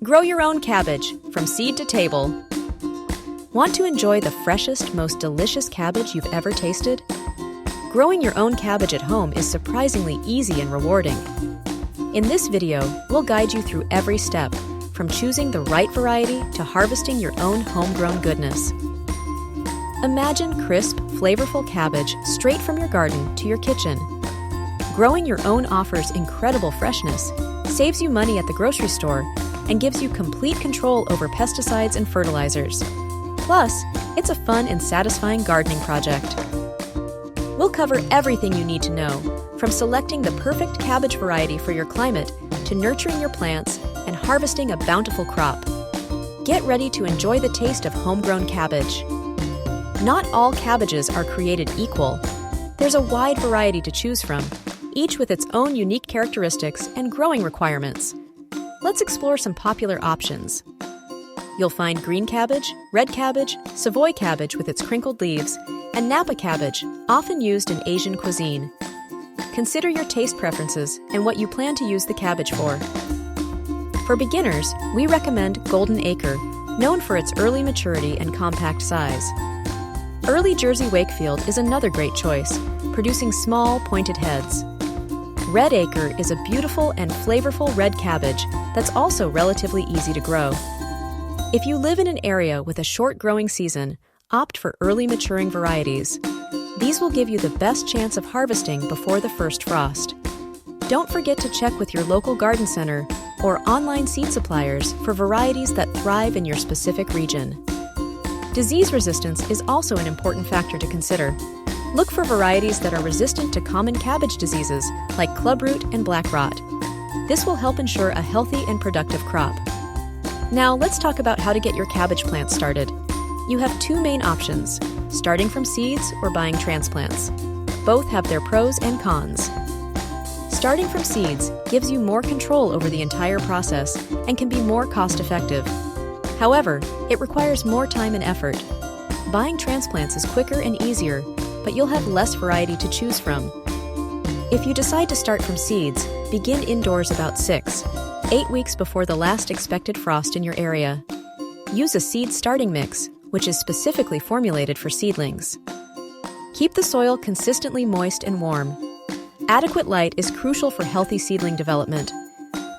Grow your own cabbage, from seed to table. Want to enjoy the freshest, most delicious cabbage you've ever tasted? Growing your own cabbage at home is surprisingly easy and rewarding. In this video, we'll guide you through every step, from choosing the right variety to harvesting your own homegrown goodness. Imagine crisp, flavorful cabbage straight from your garden to your kitchen. Growing your own offers incredible freshness, saves you money at the grocery store, and gives you complete control over pesticides and fertilizers. Plus, it's a fun and satisfying gardening project. We'll cover everything you need to know, from selecting the perfect cabbage variety for your climate to nurturing your plants and harvesting a bountiful crop. Get ready to enjoy the taste of homegrown cabbage. Not all cabbages are created equal. There's a wide variety to choose from, each with its own unique characteristics and growing requirements. Let's explore some popular options. You'll find green cabbage, red cabbage, Savoy cabbage with its crinkled leaves, and Napa cabbage, often used in Asian cuisine. Consider your taste preferences and what you plan to use the cabbage for. For beginners, we recommend Golden Acre, known for its early maturity and compact size. Early Jersey Wakefield is another great choice, producing small, pointed heads. Red Acre is a beautiful and flavorful red cabbage that's also relatively easy to grow. If you live in an area with a short growing season, opt for early maturing varieties. These will give you the best chance of harvesting before the first frost. Don't forget to check with your local garden center or online seed suppliers for varieties that thrive in your specific region. Disease resistance is also an important factor to consider. Look for varieties that are resistant to common cabbage diseases like clubroot and black rot. This will help ensure a healthy and productive crop. Now let's talk about how to get your cabbage plants started. You have two main options, starting from seeds or buying transplants. Both have their pros and cons. Starting from seeds gives you more control over the entire process and can be more cost-effective. However, it requires more time and effort. Buying transplants is quicker and easier, but you'll have less variety to choose from. If you decide to start from seeds, begin indoors about 6-8 weeks before the last expected frost in your area. Use a seed starting mix, which is specifically formulated for seedlings. Keep the soil consistently moist and warm. Adequate light is crucial for healthy seedling development.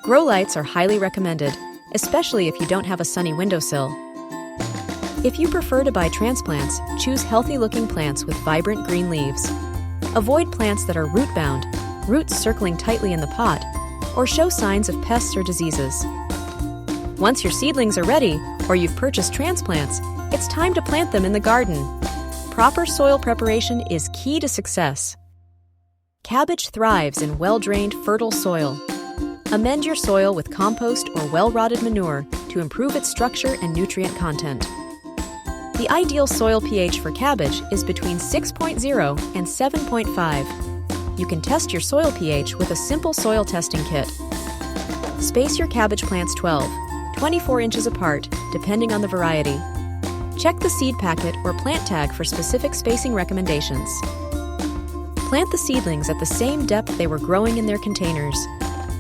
Grow lights are highly recommended, especially if you don't have a sunny windowsill. If you prefer to buy transplants, choose healthy-looking plants with vibrant green leaves. Avoid plants that are root-bound, roots circling tightly in the pot, or show signs of pests or diseases. Once your seedlings are ready, or you've purchased transplants, it's time to plant them in the garden. Proper soil preparation is key to success. Cabbage thrives in well-drained, fertile soil. Amend your soil with compost or well-rotted manure to improve its structure and nutrient content. The ideal soil pH for cabbage is between 6.0 and 7.5. You can test your soil pH with a simple soil testing kit. Space your cabbage plants 12-24 inches apart, depending on the variety. Check the seed packet or plant tag for specific spacing recommendations. Plant the seedlings at the same depth they were growing in their containers.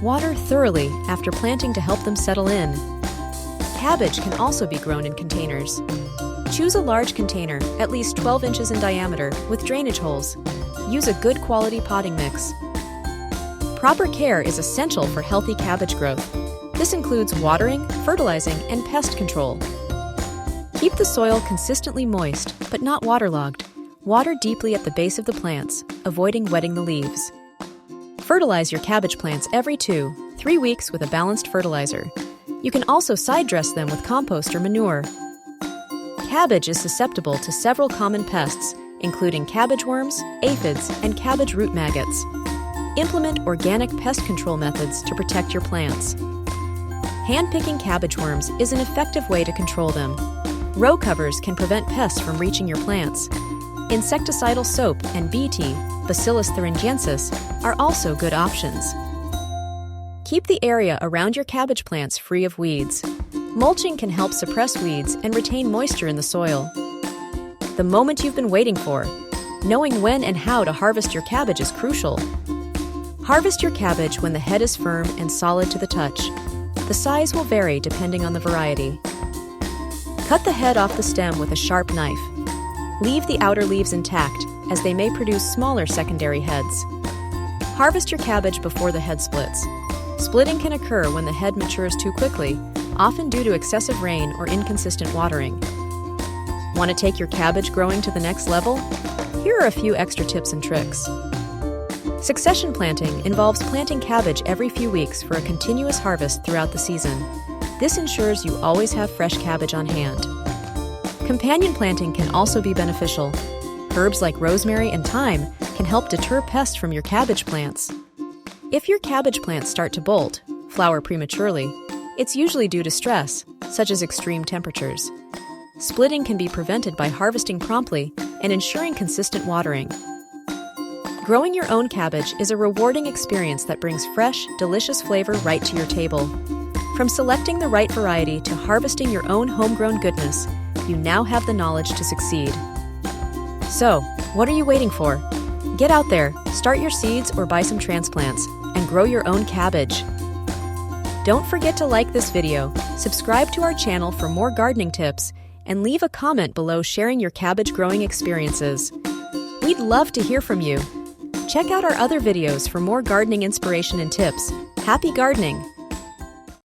Water thoroughly after planting to help them settle in. Cabbage can also be grown in containers. Choose a large container, at least 12 inches in diameter, with drainage holes. Use a good quality potting mix. Proper care is essential for healthy cabbage growth. This includes watering, fertilizing, and pest control. Keep the soil consistently moist, but not waterlogged. Water deeply at the base of the plants, avoiding wetting the leaves. Fertilize your cabbage plants every 2-3 weeks with a balanced fertilizer. You can also side dress them with compost or manure. Cabbage is susceptible to several common pests, including cabbage worms, aphids, and cabbage root maggots. Implement organic pest control methods to protect your plants. Hand-picking cabbage worms is an effective way to control them. Row covers can prevent pests from reaching your plants. Insecticidal soap and Bt, Bacillus thuringiensis, are also good options. Keep the area around your cabbage plants free of weeds. Mulching can help suppress weeds and retain moisture in the soil. The moment you've been waiting for. Knowing when and how to harvest your cabbage is crucial. Harvest your cabbage when the head is firm and solid to the touch. The The size will vary depending on the variety. Cut the head off the stem with a sharp knife. Leave the outer leaves intact, as they may produce smaller secondary heads. Harvest your cabbage before the head splits. Splitting can occur when the head matures too quickly, often due to excessive rain or inconsistent watering. Want to take your cabbage growing to the next level? Here are a few extra tips and tricks. Succession planting involves planting cabbage every few weeks for a continuous harvest throughout the season. This ensures you always have fresh cabbage on hand. Companion planting can also be beneficial. Herbs like rosemary and thyme can help deter pests from your cabbage plants. If your cabbage plants start to bolt, flower prematurely, it's usually due to stress, such as extreme temperatures. Splitting can be prevented by harvesting promptly and ensuring consistent watering. Growing your own cabbage is a rewarding experience that brings fresh, delicious flavor right to your table. From selecting the right variety to harvesting your own homegrown goodness, you now have the knowledge to succeed. So, what are you waiting for? Get out there, start your seeds or buy some transplants, and grow your own cabbage. Don't forget to like this video, subscribe to our channel for more gardening tips, and leave a comment below sharing your cabbage growing experiences. We'd love to hear from you. Check out our other videos for more gardening inspiration and tips. Happy gardening!